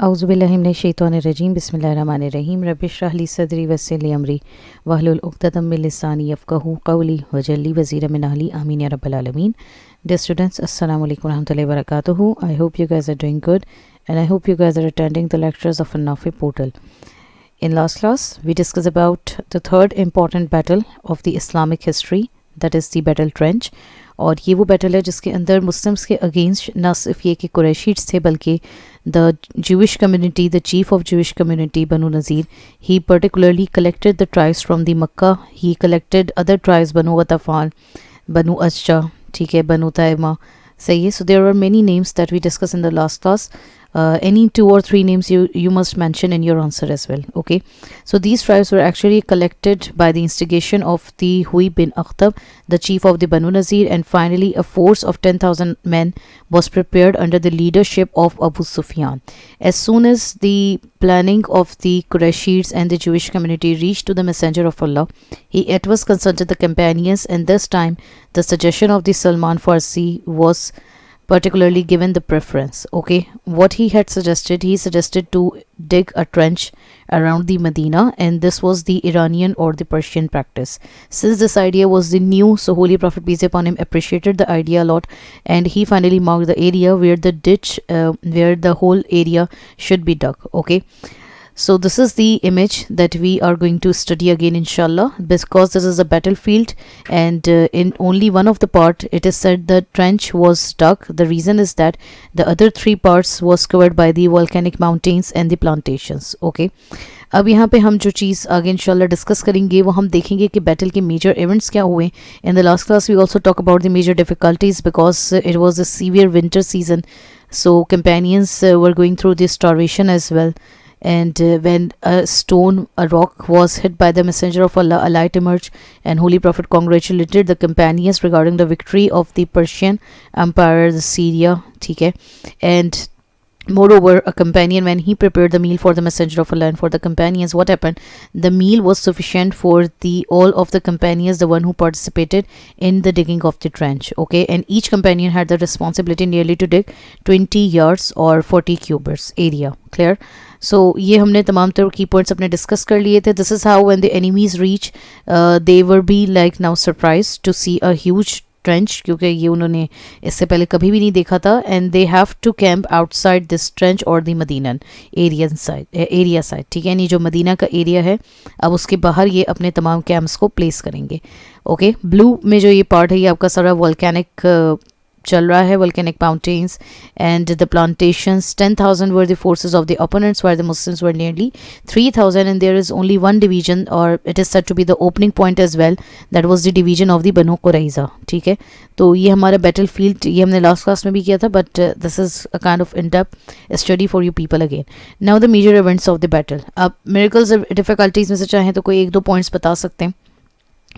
औज़ुबिल्लाहिमिनश्शैतानिर्रजीम बिस्मिल्लाहिर्रहमानिर्रहीम रब्बिश्रह ली सदरी वयस्सिर ली अमरी वहलुल उक़दतम मिन लिसानी यफ़क़हू क़ौली वजअल्नी वज़ीरम मिन अहली आमीन या रब्बल आलमीन. Dear students, Assalamu alaikum warahmatullahi wabarakatuh. I hope you guys are doing good and I hope you guys are attending the lectures of An-Nafi portal. In last class, we discussed about the third important battle of the Islamic history, that is the Battle Trench. और ये वो battle है जिसके अंदर Muslims के against न सिर्फ ये कि कुरैशीज थे बल्कि the Jewish community, the chief of Jewish community, Banu Nazir, he particularly collected the tribes from the Makkah. He collected other tribes, Banu Ghatafan, Banu Ashja, ठीक है, Banu Taima. सही है. So there were many names that we discussed in the last class. Any 2 or 3 names you must mention in your answer as well. Okay, so these tribes were actually collected by the instigation of the Hui bin Akhtab, the chief of the Banu Nazir, and finally a force of 10,000 men was prepared under the leadership of Abu Sufyan. As soon as the planning of the Qurayshites and the Jewish community reached to the Messenger of Allah, he at once consulted the companions, and this time the suggestion of the Salman Farsi was particularly given the preference. Okay, what he suggested to dig a trench around the Medina, and this was the Iranian or the Persian practice. Since this idea was the new, so Holy Prophet peace upon him appreciated the idea a lot, and he finally marked the area where the ditch where the whole area should be dug. Okay, so this is the image that we are going to study again inshallah, because this is a battlefield and in only one of the part it is said the trench was dug. The reason is that the other 3 parts was covered by the volcanic mountains and the plantations. Okay, अब यहाँ पे हम जो चीज़ आगे इंशाल्लाह discuss करेंगे वो हम देखेंगे कि बैटल के मेजर इवेंट्स क्या हुए. In the last class we also talk about the major difficulties because it was a severe winter season, so companions were going through this starvation as well. And when a rock was hit by the Messenger of Allah, a light emerged, and Holy Prophet congratulated the companions regarding the victory of the Persian Empire, the Syria, okay? And moreover, a companion, when he prepared the meal for the Messenger of Allah and for the companions, what happened? The meal was sufficient for all of the companions, the one who participated in the digging of the trench. Okay, and each companion had the responsibility nearly to dig 20 yards or 40 cubits area. Clear? So ये हमने तमाम तरह की points अपने discuss कर लिए थे. This is how when the enemies reach they were be like now surprise to see a huge trench, क्योंकि ये उन्होंने इससे पहले कभी भी नहीं देखा था. And they have to camp outside this trench और द मदीना एरिया साइड. ठीक है, यानी जो मदीना का एरिया है अब उसके बाहर ये अपने तमाम कैंप्स को प्लेस करेंगे. ओके, ब्लू में जो ये पार्ट है ये आपका सारा वॉल्केनिक चल रहा है, volcanic mountains and the plantations. 10,000 were the forces of the opponents, while the Muslims were nearly 3,000, and there is only one division, or it is said to be the opening point as well, that was the division of the Banu Qurayza. ठीक है, तो ये हमारा battle field ये हमने last class में भी किया था, but this is a kind of in depth study for you people again. Now the major events of the battle. अब मिरेकल्स डिफिकल्टीज में से चाहें तो कोई 1-2 पॉइंट्स बता सकते हैं.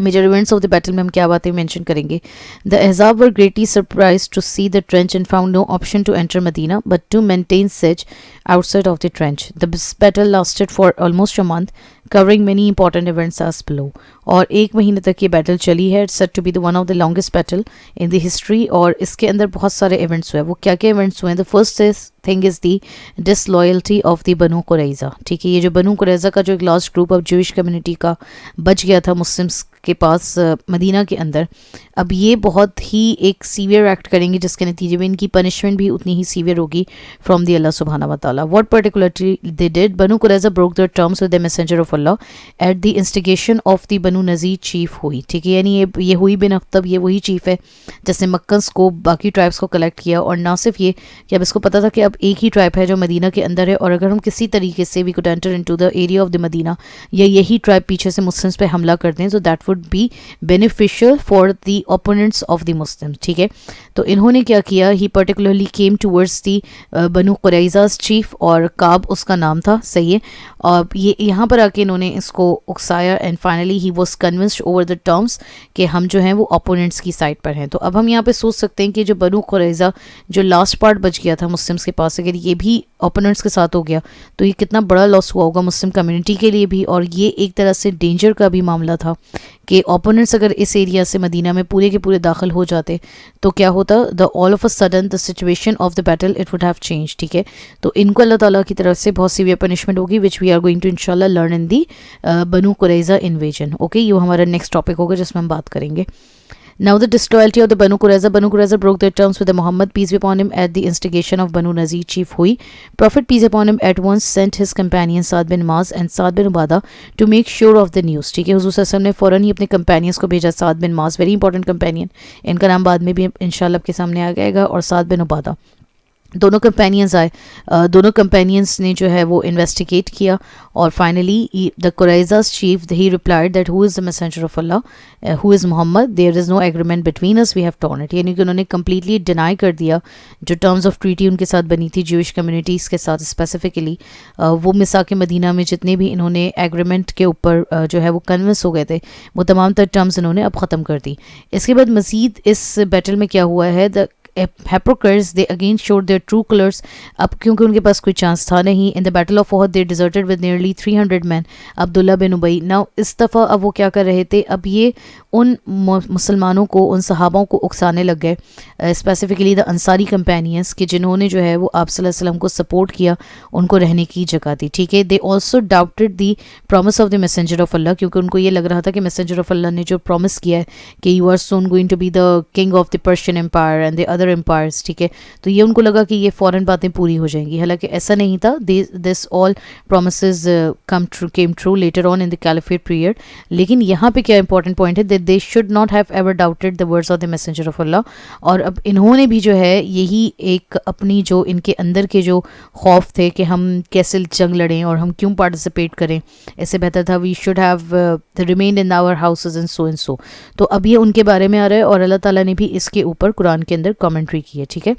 Major events of the battle में हम क्या बातें मेंशन करेंगे. The Ahzab were greatly surprise to see the trench and found no option to enter Medina but to maintain siege outside of the trench. This battle lasted for almost a month, covering many important events as below. और 1 महीने तक ये battle चली है. It's said to be the one of the longest battle in the history. और इसके अंदर बहुत सारे इवेंट्स हुए. वो क्या क्या इवेंट्स हुए? The first thing is the disloyalty of the Banu Qurayza. ठीक है, ये जो बनु कुरैज़ा का जो एक last group of Jewish community का बच गया था मुस्लिम्स के पास मदीना के अंदर, अब ये बहुत ही एक सीवियर एक्ट करेंगे जिसके नतीजे में इनकी पनिशमेंट भी उतनी ही सीवियर होगी फ्रॉम दी अल्लाह सुब्हाना व तआला. What particularly they did? Banu Qurayza broke their terms with the Messenger of Allah at the instigation of the Banu Nazir chief Hui. ठीक है, यानी ये हुई बिन अख्तब ये वही चीफ है जिसने मक्कन्स को बाकी ट्राइब्स को कलेक्ट किया. और ना सिर्फ ये कि अब इसको पता था कि अब एक ही ट्राइब है जो मदीना के अंदर है, और अगर हम किसी तरीके से we could enter into the area of the Medina या यही ट्राइब पीछे से मुस्लिम्स पे हमला करते हैं, तो that would be beneficial for the opponents of the Muslims. ठीक है, तो इन्होंने क्या किया? He particularly came towards the Banu Qurayza's chief, और काब उसका नाम था. सही है, और ये यहाँ पर आके इन्होंने इसको उकसाया and finally he was convinced over the terms कि हम जो हैं वो ओपोनेंट्स की साइड पर हैं. तो अब हम यहाँ पे सोच सकते हैं कि जो बनु कुरैज़ा जो लास्ट पार्ट बच गया था मुस्लिम्स के पास, अगर ये भी ओपोनेंट्स के साथ हो गया तो ये कितना बड़ा लॉस हुआ होगा मुस्लिम कम्युनिटी के लिए भी. और ये एक तरह से डेंजर का भी मामला था कि ओपोनेंट्स अगर इस एरिया से मदीना में पूरे के पूरे दाखिल हो जाते तो क्या होता, the all of a sudden the situation of the battle it would have change. ठीक है, तो इनको अल्लाह ताला की तरफ से बहुत सीवियर पनिशमेंट होगी, which we are going to इंशाल्लाह learn in the Banu Qurayza invasion. Okay, ये हमारा नेक्स्ट टॉपिक होगा जिसमें हम बात करेंगे। Now the disloyalty of the Banu Qurayza broke their terms with the Muhammad, peace be upon him, at the instigation of Banu Nazir chief Hui. Prophet, peace upon him, at once sent his companions Saad bin Maaz and Saad bin Ubadah to make sure of the news. ठीक है, हुजूर सल्लल्लाहु अलैहि वसल्लम ने फ़ौरन ही अपने companions को भेजा, साद बिन माज, वेरी इंपॉर्टेंट कंपेनियन, इनका नाम बाद में भी इंशाल्लाह आपके सामने आ जाएगा, और साद बिन उबादा, दोनों कंपेनियंस आए। दोनों कंपेनियंस ने जो है वो इन्वेस्टिगेट किया, और finally the Qurayza's chief he replied that who is the messenger of Allah, who is Muhammad, there is no agreement between us, we have torn it. यानी कि उन्होंने कम्प्लीटली डिनाई कर दिया जो टर्म्स ऑफ ट्रीटी उनके साथ बनी थी ज्यूइश कम्युनिटीज़ के साथ स्पेसिफिकली। वो मिसाक मदीना में जितने भी इन्होंने एग्रीमेंट के ऊपर जो है वो कन्विंस हो गए थे, वो तमाम तर टर्म्स इन्होंने अब ख़त्म कर दी। इसके बाद मज़ीद इस बैटल में क्या हुआ है, the hypocrites they again showed their true colors। अब क्योंकि उनके पास कोई चांस था नहीं, in the battle of Uhud they deserted with nearly 300 men। Abdullah bin Ubayy now इस दफ़ा अब वो क्या कर रहे थे, अब ये उन मुसलमानों को, उन सहाबाओं को उकसाने लग गए, स्पेसिफिकली द अंसारी कंपेनियंस के जिन्होंने जो है वो आप सल्लल्लाहु अलैहि वसल्लम को सपोर्ट किया, उनको रहने की जगह दी। ठीक है, they also doubted the promise of the messenger of Allah, क्योंकि उनको ये लग रहा था कि मैसेंजर ऑफ अल्लाह ने जो प्रॉमिस किया है कि you are soon going to be the king of the Persian empire and the other empires. ठीक है, तो ये उनको लगा कि ये फ़ौरन बातें पूरी हो जाएंगी, हालांकि ऐसा नहीं था। This all promises came true later on in the caliphate period. लेकिन यहाँ पे क्या इंपॉर्टेंट पॉइंट है, that they should not have ever doubted the words of the messenger of Allah. और अब इन्होंने भी जो है यही एक अपनी जो इनके अंदर के जो खौफ थे कि हम कैसे जंग लड़ें और हम क्यों पार्टिसिपेट करें, इससे बेहतर था we should have remain in our houses and so. तो अब ये उनके बारे में आ रहा है, और अल्लाह ताला ने भी इसके ऊपर कुरान के अंदर कमेंट्री की है। ठीक है,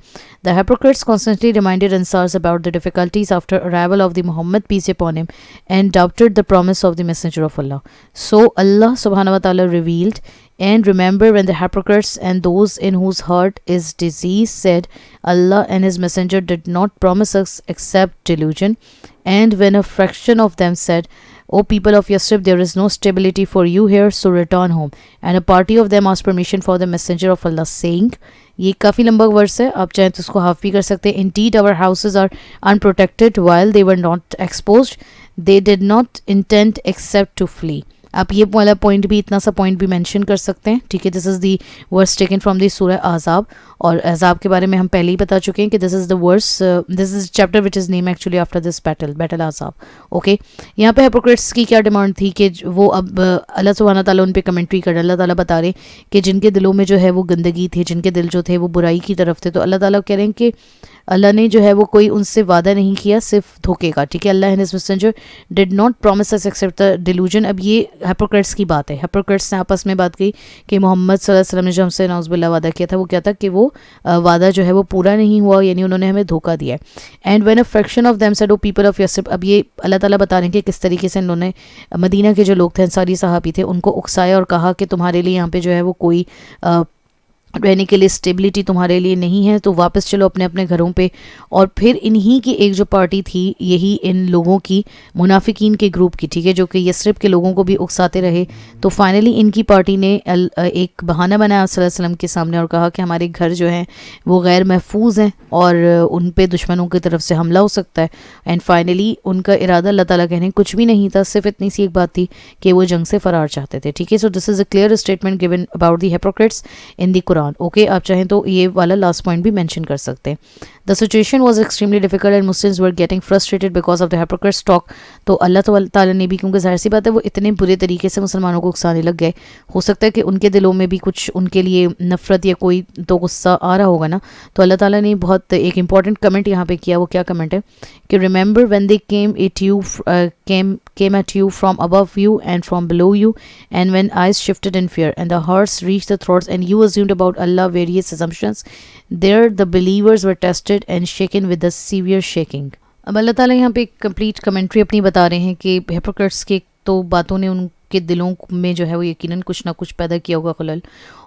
the hypocrites constantly reminded Ansars about the difficulties after arrival of the Muhammad, peace upon him, and doubted the promise of the messenger of Allah. So Allah subhanahu wa ta'ala revealed, and remember when the hypocrites and those in whose heart is disease said, Allah and his messenger did not promise us except delusion. And when a fraction of them said, O people of Yasrib, there is no stability for you here, so return home. And a party of them asked permission for the messenger of Allah, saying, ये काफ़ी लंबा verse है, आप चाहें तो उसको half भी कर सकते हैं। Indeed our houses are unprotected while they were not exposed, they did not intend except to flee। आप ये वाला पॉइंट भी, इतना सा पॉइंट भी मेंशन कर सकते हैं। ठीक है, this is the verse taken from the surah आज़ाब, और आज़ाब के बारे में हम पहले ही बता चुके हैं कि this is the verse, this is chapter which is name actually after this battle Ahzab. Okay, यहाँ पे हिपोक्रेट्स की क्या डिमांड थी कि वो अब अल्लाह सुब्हानहू तआला उन पे कमेंट्री कर, अल्लाह ताला बता रहे कि जिनके दिलों में जो है वो गंदगी थी, जिनके दिल जो थे वो बुराई की तरफ थे, तो अल्लाह ताला कह रहे हैं कि अल्लाह ने जो है वो कोई उनसे वादा नहीं किया, सिर्फ धोखे का। ठीक है, Allah and his messenger did not promise us except the delusion. अब ये हिपोक्रेट्स की बात है, हिपोक्रेट्स ने आपस में बात की कि मोहम्मद सल्लल्लाहु अलैहि वसल्लम ने जो हमसे नाउज़ुबिल्लाह वादा किया था वो क्या था कि वो वादा जो है वो पूरा नहीं हुआ, यानी उन्होंने हमें धोखा दिया। And when a fraction of them said, O people of Yathrib, अब ये अल्लाह ताला बता रहे हैं कि किस तरीके से इन्होंने मदीना के जो लोग थे, अंसारी सहाबी थे, उनको उकसाया और कहा कि तुम्हारे लिए यहाँ पे जो है वो कोई रहने के लिए स्टेबिलिटी तुम्हारे लिए नहीं है, तो वापस चलो अपने अपने घरों पे। और फिर इन्हीं की एक जो पार्टी थी, यही इन लोगों की, मुनाफिकीन के ग्रुप की, ठीक है, जो कि यस्रिब के लोगों को भी उकसाते रहे, तो फाइनली इनकी पार्टी ने एक बहाना बनाया सल्लल्लाहु अलैहि वसल्लम के सामने और कहा कि हमारे घर जो हैं वो गैर महफूज हैं और उन पे दुश्मनों की तरफ से हमला हो सकता है। एंड फाइनली उनका इरादा अल्लाह ताला कहने कुछ भी नहीं था, सिर्फ इतनी सी एक बात थी कि वो जंग से फ़रार चाहते थे। ठीक है, so this is a clear statement given about the Hippocrates in the Quran. Okay, आप चाहें तो ये वाला लास्ट पॉइंट भी मेंशन कर सकते हैं। The situation was extremely difficult and Muslims were getting frustrated because of the Hippocrates talk. तो अल्लाह ताला ने भी, क्योंकि जाहिर सी बात है वो इतने बुरे तरीके से मुसलमानों को उकसाने लग गए, हो सकता है कि उनके दिलों में भी कुछ उनके लिए नफरत या कोई तो गुस्सा आ रहा होगा ना, तो अल्लाह ताला ने बहुत एक इंपॉर्टेंट कमेंट यहाँ पे किया। वो क्या कमेंट है कि remember when they came at you from above you and from below you, and when eyes shifted in fear and the hearts reached the throats and you assumed about Allah various assumptions, there the believers were tested and shaken with the severe shaking। अब अल्लाह ताला यहाँ पे एक complete commentary अपनी बता रहे हैं कि हिपोक्रेट्स के तो बातों ने के दिलों में जो है वो यकीनन कुछ ना कुछ पैदा किया होगा खलल।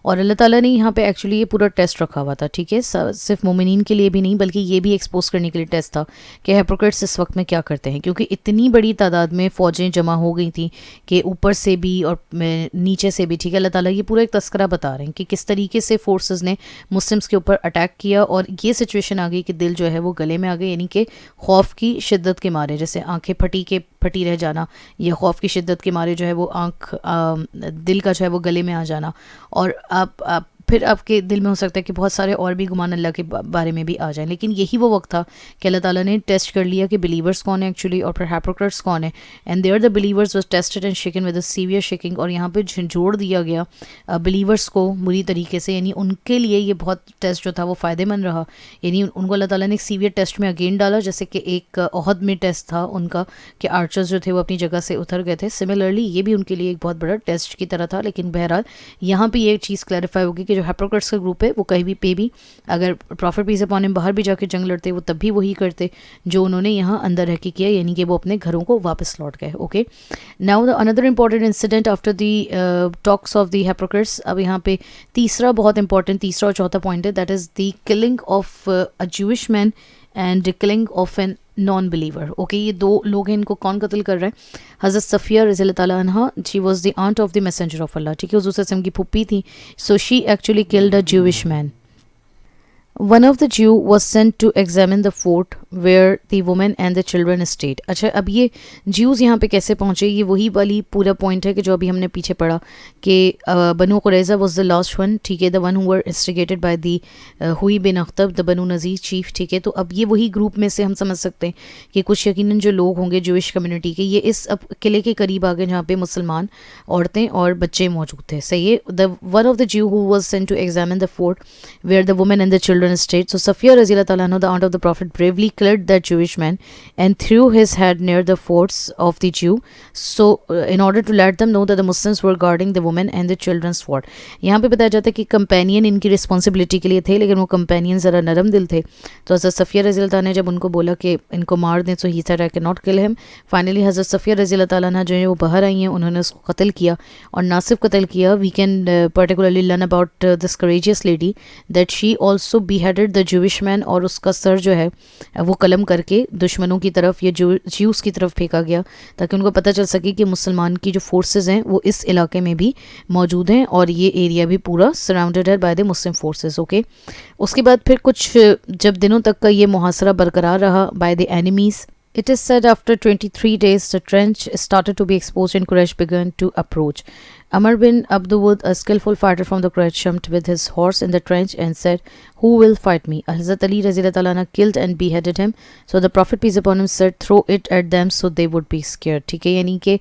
और अल्लाह ताला ने यहाँ पे एक्चुअली ये पूरा टेस्ट रखा हुआ था, ठीक है, सिर्फ मोमिनीन के लिए भी नहीं बल्कि ये भी एक्सपोज करने के लिए टेस्ट था कि हिपोक्रेट्स इस वक्त में क्या करते हैं, क्योंकि इतनी बड़ी तादाद में फ़ौजें जमा हो गई थी कि ऊपर से भी और नीचे से भी, ठीक है। अल्लाह ताला ये पूरा एक तस्करा बता रहे हैं कि किस तरीके से फोर्सेस ने मुस्लिम्स के ऊपर अटैक किया और ये सिचुएशन आ गई कि दिल जो है वो गले में आ गई, यानी कि खौफ की शिद्दत के मारे, जैसे आंखें फटी रह जाना, या खौफ की शिद्दत के मारे जो है वो दिल का जो है वो गले में आ जाना। और आप फिर आपके दिल में हो सकता है कि बहुत सारे और भी गुमान अल्लाह के बारे में भी आ जाएं, लेकिन यही वो वक्त था कि अल्लाह ताला ने टेस्ट कर लिया कि बिलीवर्स कौन है एक्चुअली और फिर हिपोक्रेट्स कौन है। And there the believers was tested and shaken with a severe shaking, और यहाँ पे झंझोड़ दिया गया बिलीवर्स को बुरी तरीके से, यानी उनके लिए ये बहुत टेस्ट जो था वो फ़ायदेमंद रहा। यानी उनको अल्लाह ताला ने एक सीवियर टेस्ट में अगेन डाला, जैसे कि एक ओहद में टेस्ट था उनका कि आर्चर्स जो थे वो अपनी जगह से उतर गए थे। सिमिलरली ये भी उनके लिए एक बहुत बड़ा टेस्ट की तरह था। लेकिन बहरहाल यहाँ पे ये चीज़ क्लैरिफाई होगी कि जो हिपोक्रेट्स का ग्रुप है वो कहीं पे भी अगर प्रॉफिट पीस अपॉन हिम बाहर भी जाके जंग लड़ते वो तब भी वही करते जो उन्होंने यहाँ अंदर रह के किया, यानी कि वो अपने घरों को वापस लौट गए। Okay, now the another important incident after the talks of the Hippocrates. अब यहाँ पे तीसरा बहुत इंपॉर्टेंट, तीसरा और चौथा पॉइंट है, that is the killing of a Jewish man and killing of an non believer. Okay, ये दो लोग हैं, इनको कौन कत्ल कर रहा है? हज़रत सफ़िया रज़ी अल्लाह ताला अन्हा, she was the aunt of the messenger of Allah, ठीक है, हुज़ूर सल्लल्लाहु अलैहि वसल्लम की फुप्पी थी। So she actually killed a Jewish man. One of the Jew was sent to examine the fort where the women and the children stayed. अच्छा, अब ये ज्यूज़ यहाँ पे कैसे पहुँचे, ये वही वाली पूरा पॉइंट है कि जो अभी हमने पीछे पढ़ा कि बनु Qurayza was the last one, ठीक है, the one who were instigated by the हुई बिन अख्तब द बनु नज़ीर चीफ, ठीक है। तो अब ये वही ग्रुप में से हम समझ सकते हैं कि कुछ यकीनन जो लोग होंगे ज्यूइश कम्युनिटी के, ये इस अब किले के करीब आ गए जहाँ पे मुसलमान औरतें और बच्चे मौजूद थे। सही है, the one of the Jew who was sent to examine the fort where the women and the children stayed. So Safiya Razila Ta'ala anha, the aunt of the Prophet, bravely killed that Jewish man and threw his head near the forts of the Jew. So in order to let them know that the Muslims were guarding the women and the children's fort. यहाँ पे बताया जाता है कि companion इनकी responsibility के लिए थे, लेकिन वो कंपेनियन ज़रा नरम दिल थे। तो हज़रत सफ़िया रज़ी अल्लाह ने जब उनको बोला कि इनको मार दें, तो ही said I cannot kill him. Finally हज़रत सफ़िया रज़ी अल्लाह जो है वो बाहर आई हैं, उन्होंने उसको कत्ल किया। और ना सिर्फ कत्ल किया, we can particularly learn about this courageous lady that she also beheaded the Jewish man, और उसका सर जो है वो कलम करके दुश्मनों की तरफ या ज्यूस की तरफ फेंका गया, ताकि उनको पता चल सके कि मुसलमान की जो फोर्सेस हैं वो इस इलाके में भी मौजूद हैं और ये एरिया भी पूरा सराउंडेड है by the Muslim forces. Okay, उसके बाद फिर कुछ जब दिनों तक का ये मुहासरा बरकरार रहा by the enemies. It is said after 23 days the trench started to be exposed and Quraysh began to approach. Amr bin Abdul, a skillful fighter from the Quraysh, jumped with his horse in the trench and said, "Who will fight me?" Hazrat Ali Raziyallahu anhu killed and beheaded him. So the Prophet peace upon him said, "Throw it at them so they would be scared." ठीक है, यानी कि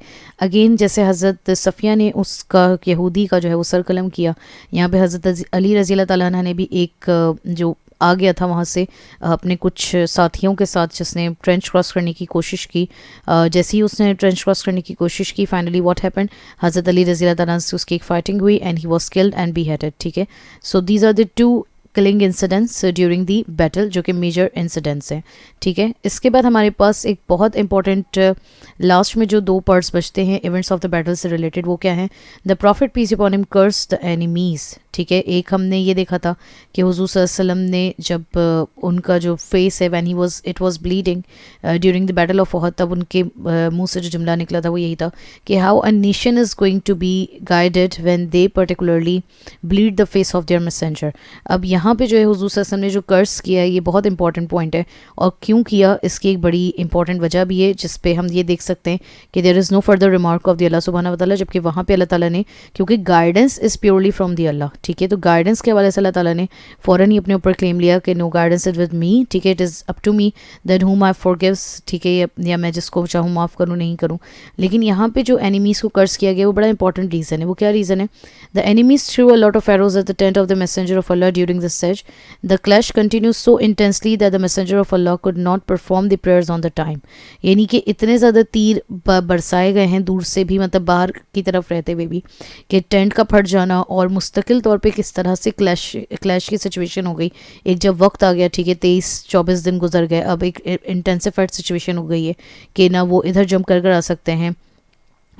again जैसे हज़रत सफ़िया ने उसका यहूदी का जो है वो सर कलम किया, यहाँ पे हज़रत अली रज़ियल्लाहु अन्हु ने भी एक जो आ गया था वहाँ से अपने कुछ साथियों के साथ, जिसने ट्रेंच क्रॉस करने की कोशिश की। जैसे ही उसने ट्रेंच क्रॉस करने की कोशिश की, फाइनली व्हाट हैपेंड, हज़रत अली रज़ी अल्लाह तआला से उसकी एक फाइटिंग हुई and he was killed and beheaded. ठीक है, so these are the two killing incidents during the battle, जो कि मेजर इंसिडेंट्स हैं। ठीक है, इसके बाद हमारे पास एक बहुत इंपॉर्टेंट लास्ट में जो दो पार्ट्स बचते हैं इवेंट्स ऑफ द बैटल से रिलेटेड, वो क्या है? The prophet peace upon him curse the enemies. ठीक है, एक हमने ये देखा था कि हुज़ूर सल्लल्लाहु अलैहि वसल्लम ने जब उनका जो फेस है when it was bleeding during the battle of Uhud, तब उनके मुंह से जो जुमला निकला था वो यही था कि how a nation is going to be guided when they particularly bleed the face of their messenger. अब यहाँ पे जो है हुज़ूर सल्लल्लाहु अलैहि वसल्लम ने जो कर्स किया है, ये बहुत इंपॉर्टेंट पॉइंट है, और क्यों किया इसकी एक बड़ी इंपॉर्टेंट वजह भी है, जिस पे हम ये देख सकते हैं कि there is no further remark of the अल्लाह सुब्हानहू व तआला, जबकि वहाँ पे अल्लाह ताला ने, क्योंकि guidance is purely from the Allah. ठीक है, तो गाइडेंस के हवाले से अल्लाह ताला ने फ़ौरन ही अपने ऊपर क्लेम लिया कि no guidance is with me. ठीक है, it is up to me that whom I forgives. ठीक है, या मैं जिसको चाहूँ माफ़ करूँ नहीं करूँ। लेकिन यहाँ पे जो एनिमीज़ को कर्स किया गया वो बड़ा इंपॉर्टेंट रीज़न है। वो क्या रीज़न है? The enemies through a lot of arrows at the tent of the messenger of Allah during this says. The clash continues so intensely that the messenger of Allah could not perform the prayers on the time. यानी कि इतने ज़्यादा तीर बरसाए गए हैं दूर से भी, मतलब बाहर की तरफ रहते हुए भी, कि टेंट का फट जाना और मुस्तकिल तौर पे किस तरह से क्लैश की सिचुएशन हो गई। एक जब वक्त आ गया, ठीक है, 23-24 दिन गुजर गए, अब एक इंटेंसिफाइड सिचुएशन हो गई है कि ना वो इधर जंप कर आ सकते हैं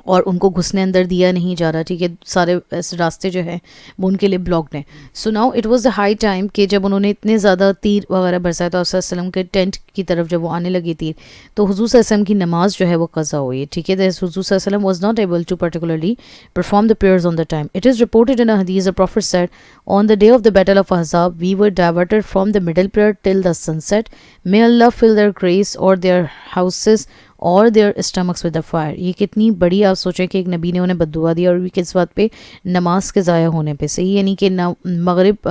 और उनको घुसने अंदर दिया नहीं जा रहा, ठीक है, सारे रास्ते जो है वो उनके लिए ब्लॉक्ड हैं। So now it was the high time कि जब उन्होंने इतने ज़्यादा तीर वगैरह बरसाया तो वसल्लम के टेंट की तरफ जब वो आने लगी तीर, तो हुजूर वसल्लम की नमाज जो है वो कज़ा हुई है, ठीक है। हुजूर वसल्लम was not able to particularly perform the prayers on the time. It is reported in a हदीस the prophet said on the day of the battle of Ahzab we were diverted from the middle prayer till the sunset, may Allah fill their graves और their houses और their stomachs with the fire. ये कितनी बड़ी, आप सोचें कि एक नबी ने उन्हें बद्दुआ दी और भी किस बात पे, नमाज के ज़ाया होने पे, सही, यानी कि मगरिब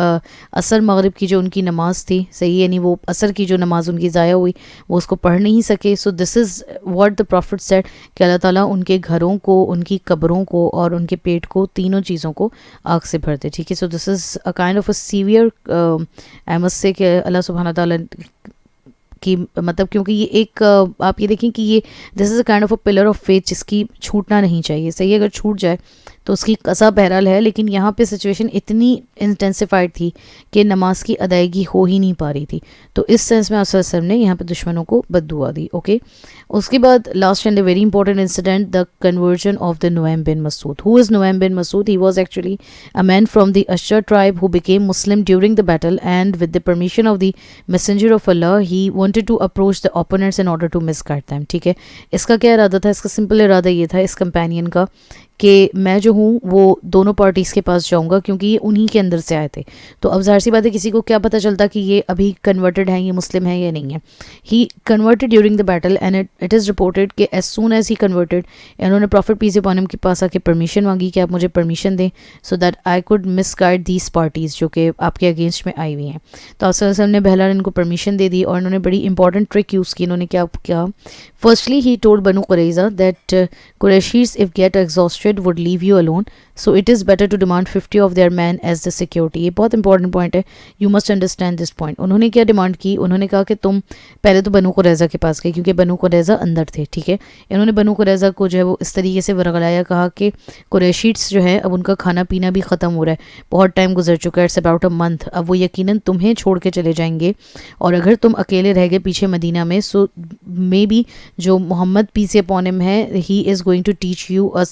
असर मगरिब की जो उनकी नमाज थी, सही, यानी वो असर की जो नमाज उनकी ज़ाया हुई वो उसको पढ़ नहीं सके। सो this is what the prophet said कि अल्लाह ताला उनके घरों को, उनकी कब्रों को और उनके पेट को, तीनों चीज़ों को आग से भरते, ठीक है। So this is a kind of a severe, I must say कि अल्लाह सुब्हाना ताला कि मतलब, क्योंकि ये एक आप ये देखें कि ये this is a kind of a pillar of faith जिसकी छूटना नहीं चाहिए, सही, अगर छूट जाए तो उसकी कसा बहरहाल है, लेकिन यहाँ पे सिचुएशन इतनी इंटेंसिफाइड थी कि नमाज की अदायगी हो ही नहीं पा रही थी। तो इस सेंस में असर ने यहाँ पे दुश्मनों को बद्दुआ दी, ओके। उसके बाद last and a very important incident, the conversion of the Nuaym bin Masud. Who is Nuaym bin Masud? He was actually a man from the Ashja tribe who became Muslim during the battle and with the permission of the messenger of Allah he wanted to approach the opponents in order to misguide them, ठीक है। इसका क्या इरादा था? इसका simple इरादा ये था इस कंपेनियन का कि मैं जो हूँ वो दोनों पार्टीज़ के पास जाऊँगा, क्योंकि ये उन्हीं के अंदर से आए थे। तो अब ज़ाहिर सी बात है, किसी को क्या पता चलता कि ये अभी कन्वर्टेड हैं, ये मुस्लिम है या नहीं है। He converted during the battle and it is reported कि as soon as he converted, इन्होंने प्रॉफिट पीस अपॉन हिम के पास आके परमिशन मांगी कि आप मुझे परमिशन दें so that I could misguide these parties जो कि आपके अगेंस्ट में आई हुई हैं। तो आप ने बहला इनको परमिशन दे दी और इन्होंने बड़ी इंपॉर्टेंट ट्रिक यूज़ की। इन्होंने क्या किया? Firstly he told Banu Qurayza that Qurayshis if get exhausted would leave you alone, so it is better to demand 50 of their men as the security. ये बहुत इंपॉर्टेंट पॉइंट है, you must understand this point. उन्होंने क्या demand की? उन्होंने कहा कि तुम पहले तो बनु कुरैज़ा के पास गए, क्योंकि बनु कुरैज़ा अंदर थे, ठीक है। इन्होंने बनु कुरैज़ा को जो है वो इस तरीके से वरगलाया, कहा कि कुरैशीट्स जो है अब उनका खाना पीना भी ख़त्म हो रहा है, बहुत टाइम गुजर चुका है, इट्स अबाउट अ मंथ, अब वो यकीनन तुम्हें छोड़ के चले जाएंगे और अगर तुम अकेले रह गए पीछे मदीना में, सो मे बी जो मोहम्मद पीस अपॉन हिम है, he is going to teach you a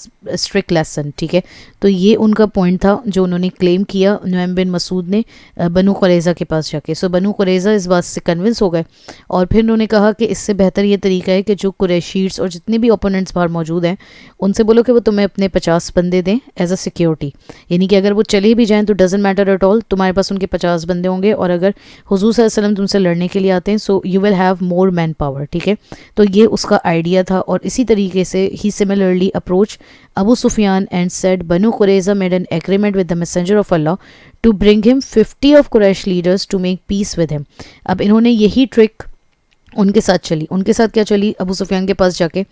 strict lesson, ठीक है। तो ये उनका पॉइंट था जो उन्होंने क्लेम किया नुएम बिन मसूद ने बनु कुरैज़ा के पास जाके। सो बनु कुरैज़ा इस बात से कन्विंस हो गए और फिर उन्होंने कहा कि इससे बेहतर ये तरीका है कि जो कुरैशीट्स और जितने भी ओपोनेंट्स बाहर मौजूद हैं उनसे बोलो कि वो तुम्हें अपने 50 बंदे दें एज अ सिक्योरिटी, यानी कि अगर वो चले भी जाएँ तो डजेंट मैटर एट ऑल, तुम्हारे पास उनके 50 बंदे होंगे और अगर हुजूर सल्लल्लाहु अलैहि वसल्लम तुमसे लड़ने के लिए आते हैं so you will have more man power, ठीक है। तो ये उसका आइडिया था और इसी तरीके से ही similarly approach Abu Sufyan and said Banu Qurayza made an agreement with the messenger of Allah to bring him 50 of Quraysh leaders to make peace with him. अब इन्होंने यही ट्रिक उनके साथ चली। उनके साथ क्या चली? अबू सुफियान के पास जाके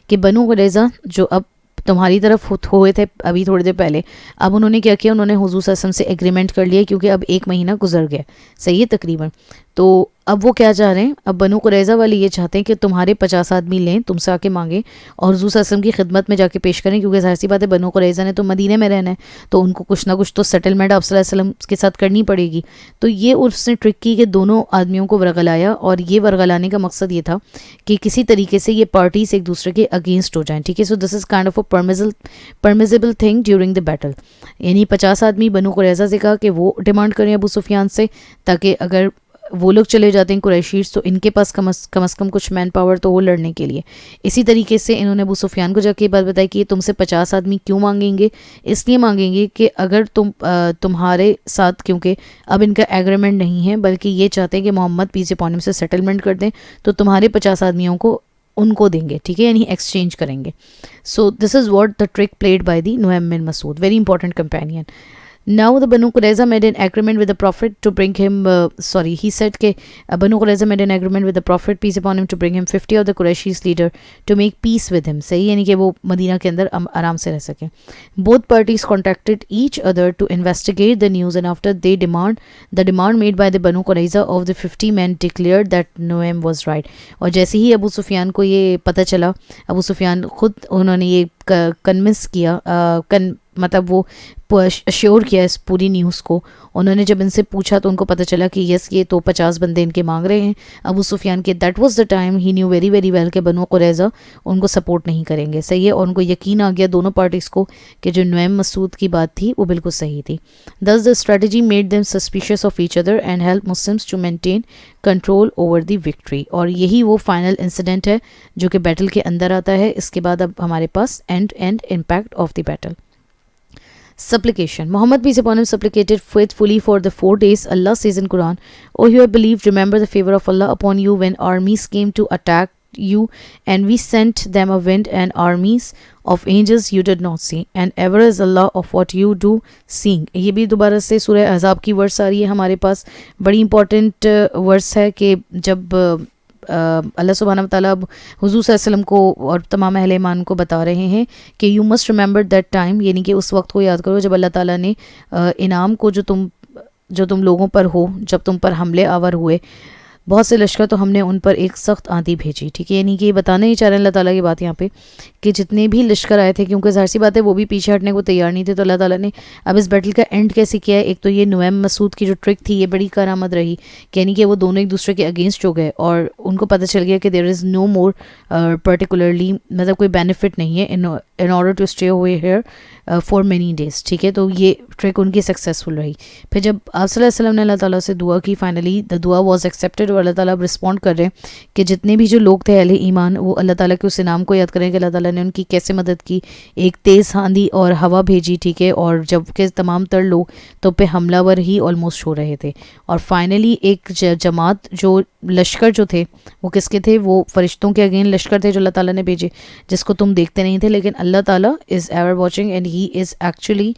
कि बनु कुरैज़ा जो अब तुम्हारी तरफ हुए थे अभी थोड़ी देर पहले, अब उन्होंने क्या किया? उन्होंने हुजूर सल्लल्लाहु अलैहि वसल्लम से एग्रीमेंट कर लिया, क्योंकि अब 1 महीना गुजर गया, सही है तकरीबन। तो अब वो क्या चाह रहे हैं? अब बनु कुरैज़ा वाले ये चाहते हैं कि तुम्हारे 50 आदमी लें, तुमसे आके मांगे और हुजूर सल्लल्लाहु अलैहि वसल्लम की खिदमत में जाके पेश करें, क्योंकि ज़ाहिर सी बात है बनु कुरैज़ा ने तो मदीने में रहना है, तो उनको कुछ ना कुछ तो सेटलमेंट आप सल्लल्लाहु अलैहि वसल्लम के साथ करनी पड़ेगी। तो ये उसने ट्रिक की कि दोनों आदमियों को वरगलाया और ये वरगलाने का मकसद ये था कि किसी तरीके से ये पार्टीज एक दूसरे के अगेंस्ट हो जाएं, ठीक है। So this is kind of a permissible thing during the battle, यानी 50 आदमी बनु कुरैज़ा से कहा कि वो डिमांड करें अबू सुफियान से, ताकि अगर वो लोग चले जाते हैं कुरैशीस तो इनके पास कम से कम कुछ मैन पावर तो हो लड़ने के लिए। इसी तरीके से इन्होंने अबू सुफियान को जाके ये बात बताई कि ये तुमसे 50 आदमी क्यों मांगेंगे? इसलिए मांगेंगे कि अगर तुम्हारे साथ, क्योंकि अब इनका एग्रीमेंट नहीं है बल्कि ये चाहते हैं कि मोहम्मद पीस अपॉन हिम से सेटलमेंट कर दें, तो तुम्हारे 50 आदमियों को उनको देंगे, ठीक है, यानी एक्सचेंज करेंगे। So this is what the trick played by the Nuaym bin Masud, very important companion. Now the Banu Qurayza made an agreement with the Prophet to bring him, he said कि Banu Qurayza made an agreement with the Prophet, peace upon him, to bring him 50 of the Qurayshis leader to make peace with him, सही, यानी कि वो Medina के अंदर आराम से रह सकें। Both parties contacted each other to investigate the news and after the demand made by the Banu Qurayza of the 50 men declared that Nuaym was right। और जैसे ही अबू सुफियान को ये पता चला, अबू सुफियान खुद उन्होंने ये कन्विंस किया, मतलब वो अश्योर किया इस पूरी न्यूज़ को। उन्होंने जब इनसे पूछा तो उनको पता चला कि यस ये तो 50 बंदे इनके मांग रहे हैं अबू सुफियान के। That was the time he new very very well के बनु कुरैज़ा उनको सपोर्ट नहीं करेंगे, सही है। और उनको यकीन आ गया दोनों पार्टीज़ को कि जो नुएम मसूद की बात थी वो बिल्कुल सही थी। Thus the strategy made them suspicious of each other and help Muslims to maintain control over the victory. और यही वो फाइनल इंसिडेंट है जो कि बैटल के अंदर आता है। इसके बाद अब हमारे पास and impact of the battle. Supplication. Muhammad peace upon him supplicated faithfully for the 4 days. Allah says in Quran, "O you have believed, remember the favor of Allah upon you when armies came to attack you, and we sent them a wind and armies of angels you did not see, and ever is Allah of what you do seeing." ये भी दोबारा से सूरह अहज़ाब की verse आ रही है हमारे पास। बड़ी इंपॉर्टेंट वर्स है कि जब अल्लाह सुब्हानहू व तआला हुज़ूर सल्लल्लाहु अलैहि वसल्लम को और तमाम अहले ईमान को बता रहे हैं कि you must remember that time, यानी कि उस वक्त को याद करो जब अल्लाह ताला ने इनाम को जो तुम लोगों पर हो, जब तुम पर हमले आवर हुए बहुत से लश्कर तो हमने उन पर एक सख्त आंधी भेजी, ठीक है। यानी कि ये बताना ही चाह रहे हैं अल्लाह ताला की बात यहाँ पे कि जितने भी लश्कर आए थे, क्योंकि ज़ाहिर सी बात है वो भी पीछे हटने को तैयार नहीं थे, तो अल्लाह ताला ने अब इस बैटल का एंड कैसे किया है। एक तो ये नुएम मसूद की जो ट्रिक थी ये बड़ी कारआमद रही, यानी कि वो दोनों एक दूसरे के अगेंस्ट हो गए और उनको पता चल गया कि there is no more particularly, मतलब कोई बेनिफिट नहीं है in order to stay away here for many days, ठीक है। तो ये ट्रिक उनकी सक्सेसफुल रही। फिर जब आप सल्लल्लाहु अलैहि वसल्लम ने अल्लाह ताला से दुआ की, फाइनली द दुआ वाज एक्सेप्टेड, और अल्लाह ताला अब रिस्पॉन्ड कर रहे हैं कि जितने भी जो लोग थे अहले ईमान वो अल्लाह ताला के उस इनाम को याद करें कि अल्लाह ताला ने उनकी कैसे मदद की। एक तेज़ आंधी और हवा भेजी, ठीक है, और जबकि तमाम तर लोग तो पे हमलावर ही ऑलमोस्ट हो रहे थे। और फाइनली एक जमात जो लश्कर जो थे वो किसके थे, वो फरिश्तों के अगेन लश्कर थे जो अल्लाह ताला ने भेजे, जिसको तुम देखते नहीं थे, लेकिन अल्लाह ताला is ever watching and he is actually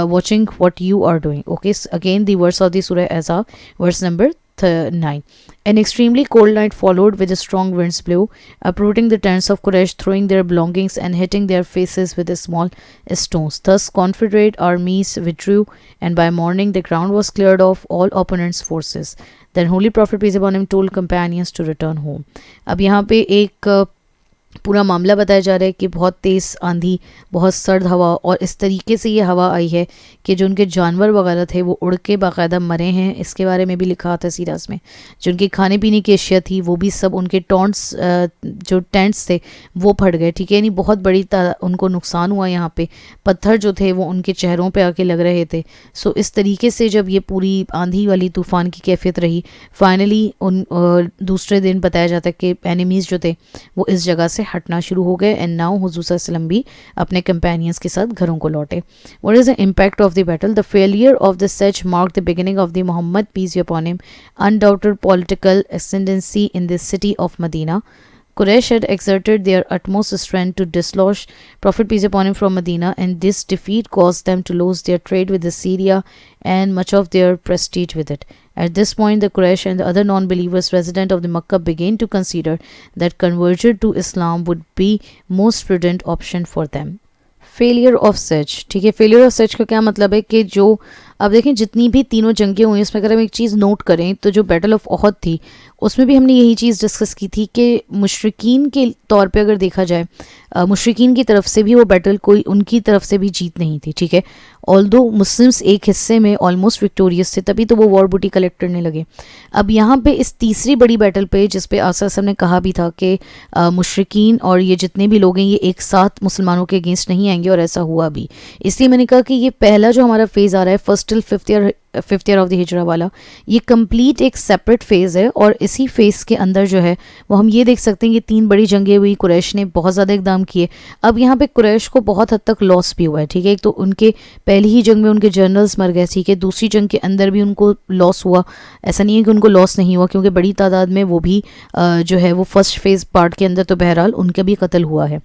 watching what you are doing. Okay, so again the verse of the Surah Ahzab, verse number 9. An extremely cold night followed with a strong winds blew, uprooting the tents of Quraysh, throwing their belongings and hitting their faces with the small stones. Thus Confederate armies withdrew, and by morning the ground was cleared of all opponents' forces. Then Holy Prophet peace upon him told companions to return home. अब यहाँ पे एक पूरा मामला बताया जा रहा है कि बहुत तेज़ आंधी, बहुत सर्द हवा, और इस तरीके से ये हवा आई है कि जो उनके जानवर वगैरह थे वो उड़ के बाकायदा मरे हैं। इसके बारे में भी लिखा था सीराज में। जो उनके खाने पीने की अशिया थी वो भी सब उनके जो टेंट्स थे वो फट गए, ठीक है। यानी बहुत बड़ी उनको नुकसान हुआ। यहाँ पे पत्थर जो थे वो उनके चेहरों पे आके लग रहे थे। सो इस तरीके से जब ये पूरी आंधी वाली तूफ़ान की कैफियत रही, फाइनली उन दूसरे दिन बताया जाता है कि एनिमीज़ जो थे वो इस जगह से हटना शुरू हो गए, एंड नाउ हुजूर सल्लल्लाहु अलैहि वसल्लम भी अपने कंपेनियंस के साथ घरों को लौटे। What is the impact of the battle? The failure of the such mark the beginning of the Muhammad peace be upon him undoubted political ascendancy in the city of Medina. Quraysh had exerted their utmost strength to dislodge Prophet peace upon him from Medina, and this defeat caused them to lose their trade with Syria and much of their prestige with it. At this point, the Quraysh and the other non-believers resident of the Makkah began to consider that conversion to Islam would be most prudent option for them. Failure of such, ठीक है। Failure of such का क्या मतलब है कि जो अब देखें जितनी भी तीनों जंगें हुई उसमें अगर हम एक चीज़ नोट करें तो जो बैटल ऑफ ओहद थी उसमें भी हमने यही चीज़ डिस्कस की थी कि मुशरिकीन के तौर पे अगर देखा जाए मुशरिकीन की तरफ से भी वो बैटल कोई उनकी तरफ से भी जीत नहीं थी, ठीक है। ऑल्दो मुस्लिम्स एक हिस्से में ऑलमोस्ट विक्टोरियस थे, तभी तो वो वॉर बूटी कलेक्ट करने लगे। अब यहाँ पे इस तीसरी बड़ी बैटल पे जिस पे आसा साहब ने कहा भी था कि मुशरिकीन और ये जितने भी लोग हैं ये एक साथ मुसलमानों के अगेंस्ट नहीं आएंगे, और ऐसा हुआ भी। इसलिए मैंने कहा कि ये पहला जो हमारा फेज़ आ रहा है first till fifth year of the हिजरा वाला, ये कंप्लीट एक सेपरेट फेज़ है। और इसी फेज़ के अंदर जो है वो हम ये देख सकते हैं कि 3 बड़ी जंगें हुई, कुरैश ने बहुत ज़्यादा इकदाम किए। अब यहाँ पे कुरैश को बहुत हद तक लॉस भी हुआ है, ठीक है। एक तो उनके पहली ही जंग में उनके जनरल्स मर गए, ठीक है। दूसरी जंग के अंदर भी उनको लॉस हुआ, ऐसा नहीं है कि उनको लॉस नहीं हुआ, क्योंकि बड़ी तादाद में वो भी जो है वो फर्स्ट फेज़ पार्ट के अंदर तो बहरहाल उनका भी कत्ल हुआ है।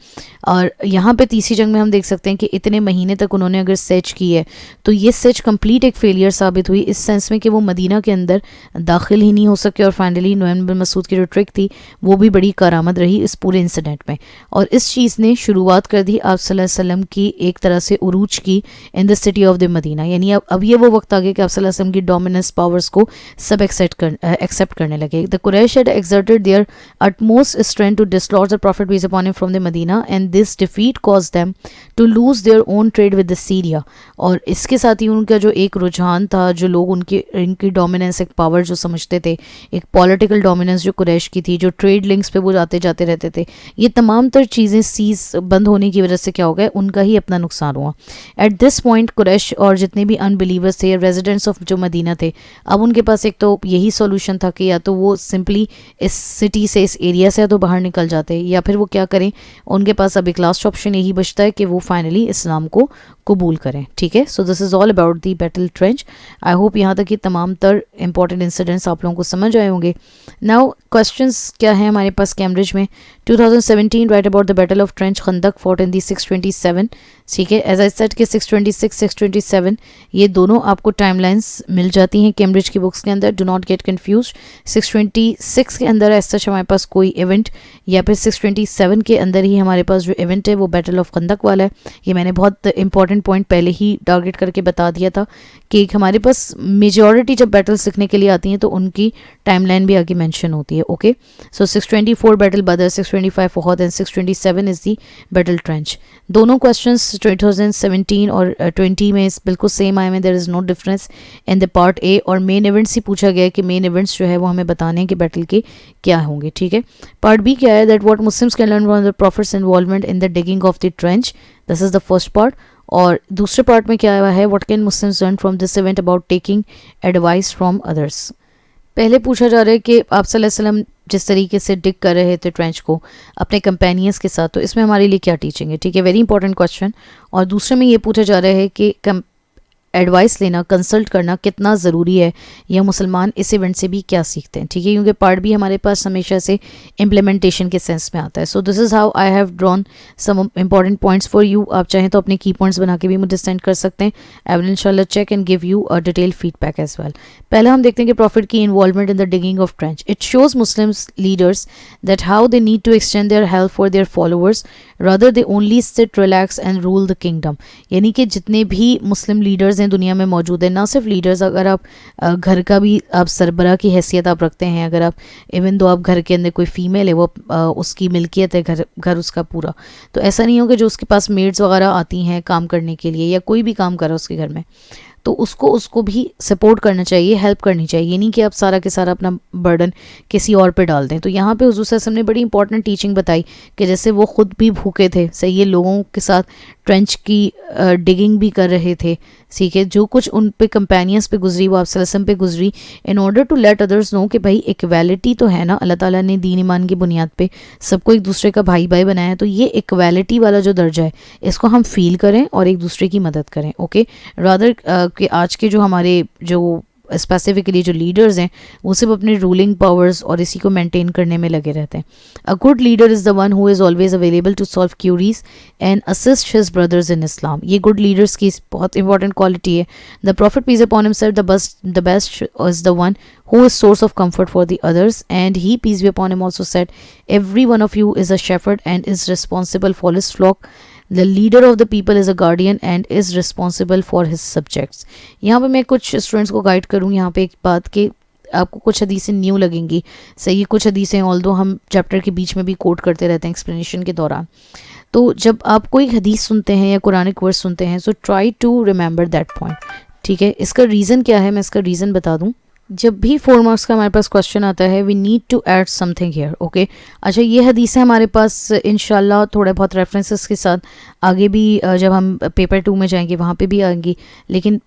और यहाँ पे तीसरी जंग में हम देख सकते हैं कि इतने महीने तक उन्होंने अगर सेच की है तो ये सेच कंप्लीट एक फेलियर साबित साबित हुई इस सेंस में कि वो मदीना के अंदर दाखिल ही नहीं हो सके, और फाइनली नुअैम बिन मसूद की जो ट्रिक थी वो भी बड़ी कारआमद रही इस पूरे इंसिडेंट में, और इस चीज़ ने शुरुआत कर दी आप सल्लल्लाहु अलैहि वसल्लम की एक तरह से उरूज की in the city of the Medina. यानी अब ये वो वक्त आ गया कि आप सल्लल्लाहु अलैहि वसल्लम की डोमिनेंस पावर्स को सब एक्सेप्ट करने लगे। The Quraysh had exerted their utmost strength to dislodge the Prophet peace upon him from the Medina, and this defeat caused them to lose their own trade with the Syria। और इसके साथ ही उनका जो एक रुझान था, जो लोग इनकी डोमिनेंस, एक पावर जो समझते थे, एक पॉलिटिकल डोमिनेंस जो कुरैश की थी, जो ट्रेड लिंक्स पे वो जाते जाते रहते थे, ये तमाम तर चीज़ें सीज बंद होने की वजह से क्या हो गया, उनका ही अपना नुकसान हुआ। एट दिस पॉइंट कुरैश और जितने भी अनबिलीवर्स थे, रेजिडेंट्स ऑफ जो मदीना थे, अब उनके पास एक तो यही सॉल्यूशन था कि या तो वो सिंपली इस सिटी से, इस एरिया से तो बाहर निकल जाते, या फिर वो क्या करें, उनके पास अब एक लास्ट ऑप्शन यही बचता है कि वो फाइनली इस्लाम को कबूल करें। ठीक है, so this is all about the battle trench. I hope यहाँ तक कि तमाम तर इंपॉर्टेंट इंसिडेंट्स आप लोगों को समझ आए होंगे। नाउ क्वेश्चंस क्या हैं हमारे पास कैम्ब्रिज में। 2017 write about the battle of trench खंदक फॉट इन दी 627। ठीक है, एज आई सेड कि 626 627 ये दोनों आपको टाइमलाइंस मिल जाती हैं कैम्ब्रिज की बुक्स के अंदर, डू नॉट गेट कन्फ्यूज। 626 के अंदर ऐसा हमारे पास कोई इवेंट, या फिर 627 के अंदर ही हमारे पास जो इवेंट है वो बैटल ऑफ खंदक वाला है। ये मैंने बहुत इंपॉर्टेंट पॉइंट पहले ही टारगेट करके बता दिया था कि हमारे पास मेजॉरिटी जब बैटल्स लिखने के लिए आती हैं तो उनकी टाइमलाइन भी आगे मेंशन होती है। Okay, so 624 battle Badr, 625 Uhud and 627 is the battle trench. दोनों क्वेश्चंस 2017 और 20 में बिल्कुल सेम आए हैं, there is no difference in the part A, और मेन इवेंट्स ही पूछा गया है कि मेन इवेंट्स जो है वो हमें बताने हैं कि बैटल के क्या होंगे। ठीक है, पार्ट बी क्या है, that what Muslims can learn from the profits involvement in the digging of the trench, this is the first part. और दूसरे पार्ट में क्या है, what can Muslims learn from this event about taking advice from others. पहले पूछा जा रहा है कि आप सल्लल्लाहु अलैहि वसल्लम जिस तरीके से डिग कर रहे थे ट्रेंच को अपने कंपेनियंस के साथ, तो इसमें हमारे लिए क्या टीचिंग है। ठीक है, वेरी इंपॉर्टेंट क्वेश्चन। और दूसरे में ये पूछा जा रहा है कि एडवाइस लेना, कंसल्ट करना कितना ज़रूरी है, या मुसलमान इस इवेंट से भी क्या सीखते हैं। ठीक है, क्योंकि पार्ट भी हमारे पास हमेशा से इम्प्लीमेंटेशन के सेंस में आता है। So this is how I have drawn some important points for you. आप चाहें तो अपने की पॉइंट्स बना के भी मुझे सेंड कर सकते हैं। आई विल इंशाल्लाह check and give you a detail feedback as well. पहला हम देखते हैं कि प्रॉफिट की involvement in the digging of trench. It shows Muslims leaders that how they need to extend their help for their followers rather they only sit relax and rule the kingdom. यानी कि जितने भी मुस्लिम leaders हैं दुनिया में मौजूद, ना सिर्फ लीडर्स, अगर आप घर का भी आप सरबरा की हैसियत आप रखते हैं, अगर आप इवन दो आप घर के अंदर कोई फीमेल है, वो उसकी मिल्कियत है घर उसका पूरा, तो ऐसा नहीं हो कि जो उसके पास मेड्स वगैरह आती हैं काम करने के लिए, या कोई भी काम कर रहा है उसके घर में, तो उसको भी सपोर्ट करना चाहिए, हेल्प करनी चाहिए। ये नहीं कि आप सारा के सारा अपना बर्डन किसी और पे डाल दें। तो यहाँ पे हुजूर सल्लल्लाहु अलैहि वसल्लम ने बड़ी इंपॉर्टेंट टीचिंग बताई कि जैसे वो खुद भी भूखे थे, सही है, लोगों के साथ ट्रेंच की डिगिंग भी कर रहे थे, ठीक है, जो कुछ उन पे कंपेनियंस पे गुजरी वो आप सल्लल्लाहु अलैहि वसल्लम पे गुजरी, in order to let others know कि भाई इक्वालिटी तो है ना, अल्लाह ताला ने दीन ईमान की बुनियाद पे सबको एक दूसरे का भाई भाई बनाया है, तो ये इक्वालिटी वाला जो दर्जा है इसको हम फील करें और एक दूसरे की मदद करें। ओके, रादर कि आज के जो हमारे जो स्पेसिफिकली जो लीडर्स हैं वो सिर्फ अपने रूलिंग पावर्स और इसी को मेंटेन करने में लगे रहते हैं। A good leader is the one who is always available to solve queries and assist his brothers in Islam. ये गुड लीडर्स की बहुत इंपॉर्टेंट क्वालिटी है। The prophet peace upon himself the best is the one who is source of comfort for the others, and he, peace be upon him, also said, every one of you is a shepherd and is responsible for his flock. The leader of the people is a guardian and is responsible for his subjects. यहाँ पे मैं कुछ students को guide करूँ यहाँ पे एक बात कि आपको कुछ हदीसें न्यू लगेंगी, सही, कुछ हदीसें ऑल्दो हम चैप्टर के बीच में भी कोट करते रहते हैं एक्सप्लेनेशन के दौरान। तो जब आप कोई हदीस सुनते हैं या कुरानिक वर्स सुनते हैं, so try to remember that point. ठीक है, इसका रीज़न क्या है, मैं इसका रीज़न बता दूँ। जब भी 4 मार्क्स का हमारे पास क्वेश्चन आता है, we need to add something here. Okay, अच्छा, ये हदीसें हमारे पास इंशाल्लाह थोड़े बहुत रेफरेंसेस के साथ आगे भी जब हम पेपर 2 में जाएंगे वहाँ पे भी आएंगी, लेकिन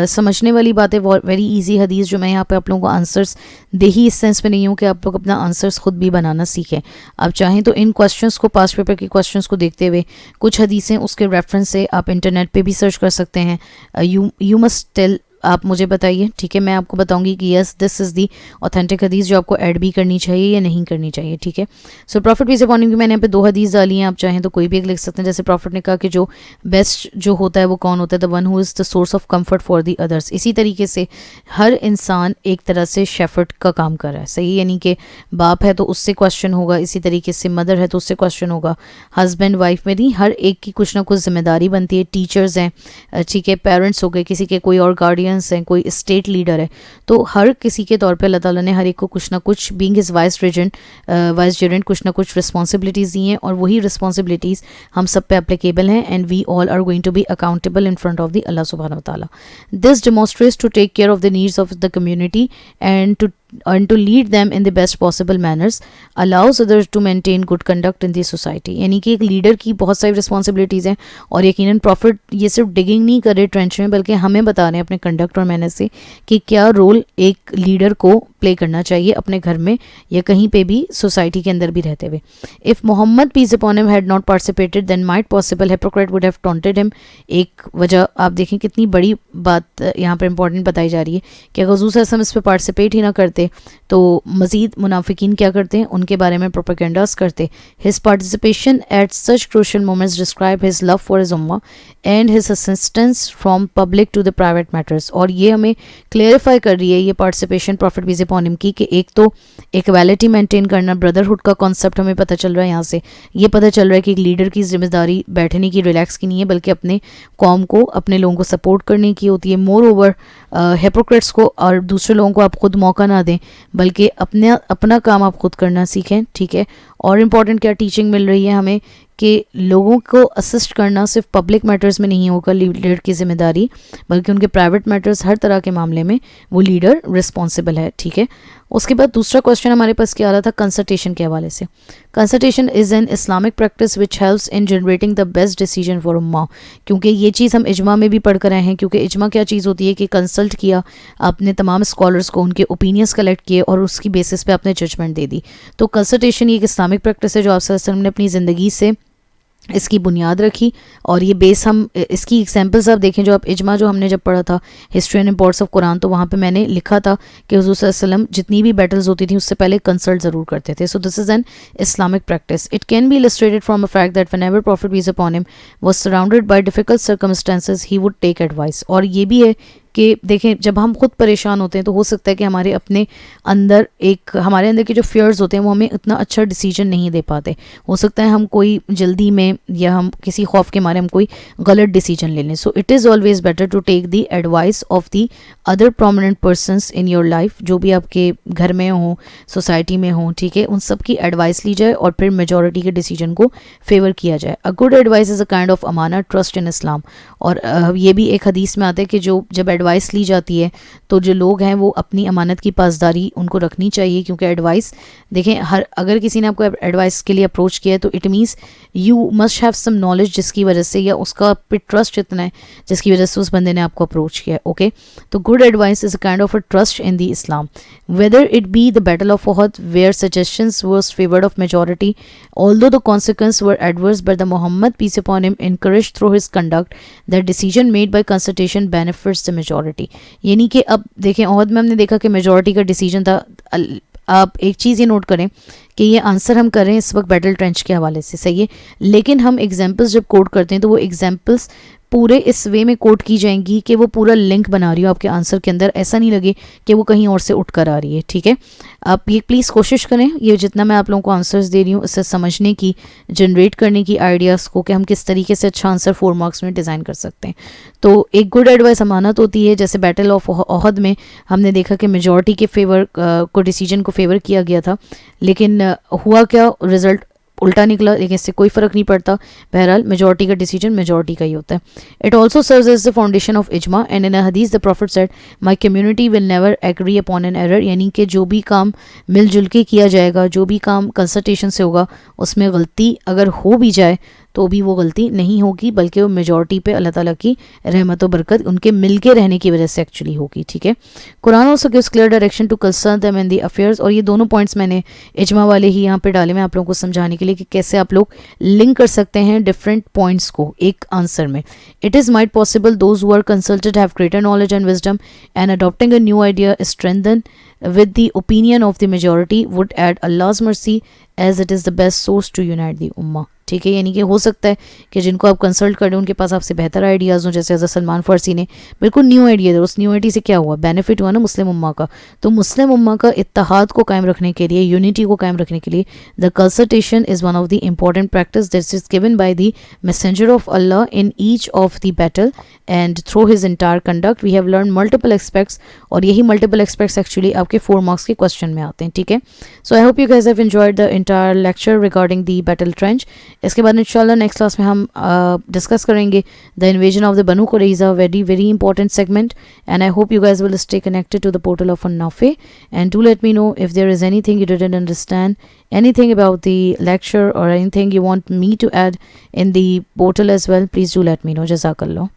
समझने वाली बात है, वेरी इजी हदीस जो मैं यहाँ पे आप लोगों को आंसर्स दे ही इस सेंस में नहीं हूँ कि आप लोग अपना आंसर्स खुद भी बनाना सीखें। आप चाहें तो इन क्वेश्चंस को, पास्ट पेपर के क्वेश्चंस को देखते हुए कुछ हदीसें उसके रेफरेंस से आप इंटरनेट पर भी सर्च कर सकते हैं। यू मस्ट टेल आप मुझे बताइए, ठीक है। मैं आपको बताऊंगी कि yes this is the authentic हदीस जो आपको ऐड भी करनी चाहिए या नहीं करनी चाहिए, ठीक है। So profit peace upon him की मैंने यहाँ पे 2 हदीस डाली हैं, आप चाहें तो कोई भी एक लिख सकते हैं। जैसे प्रॉफिट ने कहा कि जो बेस्ट जो होता है वो कौन होता है, the one who is the source of comfort for the others. इसी तरीके से हर इंसान एक तरह से शेफर्ड का काम कर रहा है, सही। यानी कि बाप है तो उससे क्वेश्चन होगा, इसी तरीके से मदर है तो उससे क्वेश्चन होगा, हस्बैंड वाइफ में नहीं, हर एक की कुछ ना कुछ जिम्मेदारी बनती है। टीचर्स हैं, ठीक है, पेरेंट्स हो गए, किसी के कोई और गार्डियंस हैं, कोई स्टेट लीडर है, तो हर किसी के तौर पे अल्लाह ताला ने हर एक को कुछ ना कुछ बीइंग हिज वाइस रेजेंट कुछ ना कुछ रिस्पॉन्सिबिलिटीज़ दी हैं, और वही रिस्पॉन्सिबिलिटीज़ हम सब पे एप्लीकेबल हैं, and we all are going to be accountable in front of the अल्लाह सुब्हानहू व तआला। This demonstrates to take care of the needs of the community and to lead them in the best possible manners, allows others to maintain good conduct in the society। यानी कि एक leader की बहुत सारी responsibilities हैं, और यकीनन profit ये सिर्फ डिगिंग नहीं कर रहे ट्रेंच में, बल्कि हमें बता रहे हैं अपने कंडक्ट और मैनर से कि क्या रोल एक लीडर को प्ले करना चाहिए अपने घर में या कहीं पे भी सोसाइटी के अंदर भी रहते हुए। If Muhammad peace upon him had not participated then might possible hypocrite would have taunted him. एक वजह आप देखें कितनी बड़ी बात यहाँ पर इंपॉर्टेंट बताई जा रही है कि अगर हुज़ूर सल्लल्लाहु अलैहि वसल्लम इस पर पार्टिसिपेट ही ना करते तो मज़ीद मुनाफिकीन क्या करते हैं, उनके बारे में प्रोपेगेंडास करते। His participation at such crucial moments describe his love for his उम्मा and his assistance from public to the private matters. और ये हमें क्लेरिफाई कर रही है ये participation prophet peace upon him की कि एक तो इक्वालिटी मेंटेन करना, ब्रदरहुड का कॉन्सेप्ट हमें पता चल रहा है यहाँ से। ये पता चल रहा है कि एक लीडर की जिम्मेदारी बैठने की, रिलैक्स की नहीं है, बल्कि अपने कौम को, अपने लोगों को सपोर्ट करने की होती है। मोर ओवर हिपोक्रेट्स को और दूसरे लोगों को आप खुद मौका ना दें, बल्कि अपना काम आप खुद करना सीखें, ठीक है। और इम्पॉर्टेंट क्या टीचिंग मिल रही है हमें कि लोगों को असिस्ट करना सिर्फ पब्लिक मैटर्स में नहीं होगा लीडर की जिम्मेदारी, बल्कि उनके प्राइवेट मैटर्स, हर तरह के मामले में वो लीडर रिस्पॉन्सिबल है, ठीक है। उसके बाद दूसरा क्वेश्चन हमारे पास क्या आ रहा था कंसल्टेशन के हवाले से। Consultation is an Islamic practice which helps in generating the best decision for उम्मा। क्योंकि ये चीज़ हम इजमा में भी पढ़ कर आए हैं, क्योंकि इजमा क्या चीज़ होती है कि कंसल्ट किया आपने तमाम स्कॉलर्स को, उनके ओपिनियंस कलेक्ट किए और उसकी बेसिस पे आपने जजमेंट दे दी। तो कंसल्टेशन ये एक इस्लामिक प्रैक्टिस है जो आप सल्लल्लाहु अलैहि वसल्लम ने अपनी ज़िंदगी से इसकी बुनियाद रखी, और ये बेस हम इसकी एग्जांपल्स आप देखें जो आप इजमा जो हमने जब पढ़ा था history and imports of Quran, तो वहाँ पे मैंने लिखा था कि हुज़ूर सल्लल्लाहु अलैहि वसल्लम जितनी भी बैटल्स होती थी उससे पहले कंसल्ट ज़रूर करते थे। So this is an Islamic practice. It can be illustrated from a fact that whenever prophet peace upon him was surrounded by difficult circumstances he would take advice. और ये भी है कि देखें जब हम खुद परेशान होते हैं तो हो सकता है कि हमारे अंदर के जो फियर्स होते हैं वो हमें इतना अच्छा डिसीजन नहीं दे पाते। हो सकता है हम कोई जल्दी में या हम किसी खौफ के मारे हम कोई गलत डिसीजन ले लें। So it is always better to take the advice of the other prominent persons in your life, जो भी आपके घर में हों, सोसाइटी में हों, ठीक है, उन सब की एडवाइस ली जाए और फिर मेजॉरिटी के डिसीजन को फेवर किया जाए। A good advice is a kind of अमाना ट्रस्ट इन इस्लाम। और ये भी एक हदीस में आता है कि जब एडवाइस ली जाती है तो जो लोग हैं वो अपनी अमानत की पासदारी उनको रखनी चाहिए, क्योंकि एडवाइस देखें अगर किसी ने आपको एडवाइस के लिए अप्रोच किया है तो it means you must have some knowledge जिसकी वजह से, या उसका पे ट्रस्ट इतना है जिसकी वजह से उस बंदे ने आपको अप्रोच किया है, ओके। तो good advice is a kind of a trust in the Islam, whether it be the battle of उहद where suggestions was favoured of majority although the consequences were adverse, but the Muhammad peace upon him encouraged through his conduct that decision made by consultation benefits the majority। यानी कि अब देखें ओहद में हमने देखा कि majority का डिसीजन था। आप एक चीज़ ये नोट करें कि ये आंसर हम कर रहे हैं इस वक्त बैटल ट्रेंच के हवाले से, सही है, लेकिन हम एग्जाम्पल्स जब कोड करते हैं तो वो एग्जाम्पल्स पूरे इस वे में कोड की जाएंगी कि वो पूरा लिंक बना रही हो आपके आंसर के अंदर, ऐसा नहीं लगे कि वो कहीं और से उठ कर आ रही है, ठीक है। आप ये प्लीज़ कोशिश करें, ये जितना मैं आप लोगों को आंसर्स दे रही हूँ इससे समझने की, जनरेट करने की आइडियाज़ को कि हम किस तरीके से अच्छा आंसर 4 मार्क्स में डिज़ाइन कर सकते हैं। तो एक गुड एडवाइस अमानत होती है, जैसे बैटल ऑफ ओहद में हमने देखा कि मेजॉरिटी के फेवर को डिसीजन को फेवर किया गया था, लेकिन हुआ क्या, रिजल्ट उल्टा निकला, लेकिन इससे कोई फ़र्क नहीं पड़ता। बहरहाल मेजॉरिटी का डिसीजन मेजॉरिटी का ही होता है। It also serves as the foundation of इजमा एंड इन अ हदीस the prophet said my community will never agree upon an error. यानी कि जो भी काम मिलजुल के किया जाएगा, जो भी काम कंसल्टेशन से होगा, उसमें गलती अगर हो भी जाए तो भी वो गलती नहीं होगी, बल्कि वो मेजॉरिटी पे अल्लाह ताला की रहमत और बरकत उनके मिलके रहने की वजह से एक्चुअली होगी, ठीक है। Quran also gives clear direction to concern them in the affairs, और ये दोनों पॉइंट्स मैंने इजमा वाले ही यहाँ पे डाले मैं आप लोगों को समझाने के लिए कि कैसे आप लोग लिंक कर सकते हैं डिफरेंट पॉइंट्स को एक आंसर में। It is might possible those who are consulted have greater knowledge and wisdom and adopting a new idea is strengthen with the opinion of the majority would add Allah's mercy as it is the best source to unite the ummah, ठीक है। यानी कि हो सकता है कि जिनको आप कंसल्ट कर रहे हो उनके पास आपसे बेहतर आइडियाज़ हों, जैसे हज़रत सलमान फारसी ने बिल्कुल न्यू आइडिया दिया, उस न्यू आइडिया से क्या हुआ, बेनिफिट हुआ ना मुस्लिम उम्मा का। तो मुस्लिम उम्मा का इत्तेहाद को कायम रखने के लिए, यूनिटी को कायम रखने के लिए the consultation is one of the important practice this is given by the messenger of Allah in each of the battle and through his entire conduct we have learn multiple aspects, और यही multiple aspects actually आपके 4 marks के question में आते हैं, ठीक है। So I hope you guys have enjoyed the entire lecture regarding the battle trench. इसके बाद इंशाल्लाह नेक्स्ट क्लास में हम डिस्कस करेंगे द इन्वेजन ऑफ द बनु कुरैज़ा, very important segment, and I hope you guys will stay connected to the portal of An-Nafi and do let me know if there is anything you didn't understand, anything about the lecture or anything you want me to add in the portal as well. Please do let me know. Jazakallah.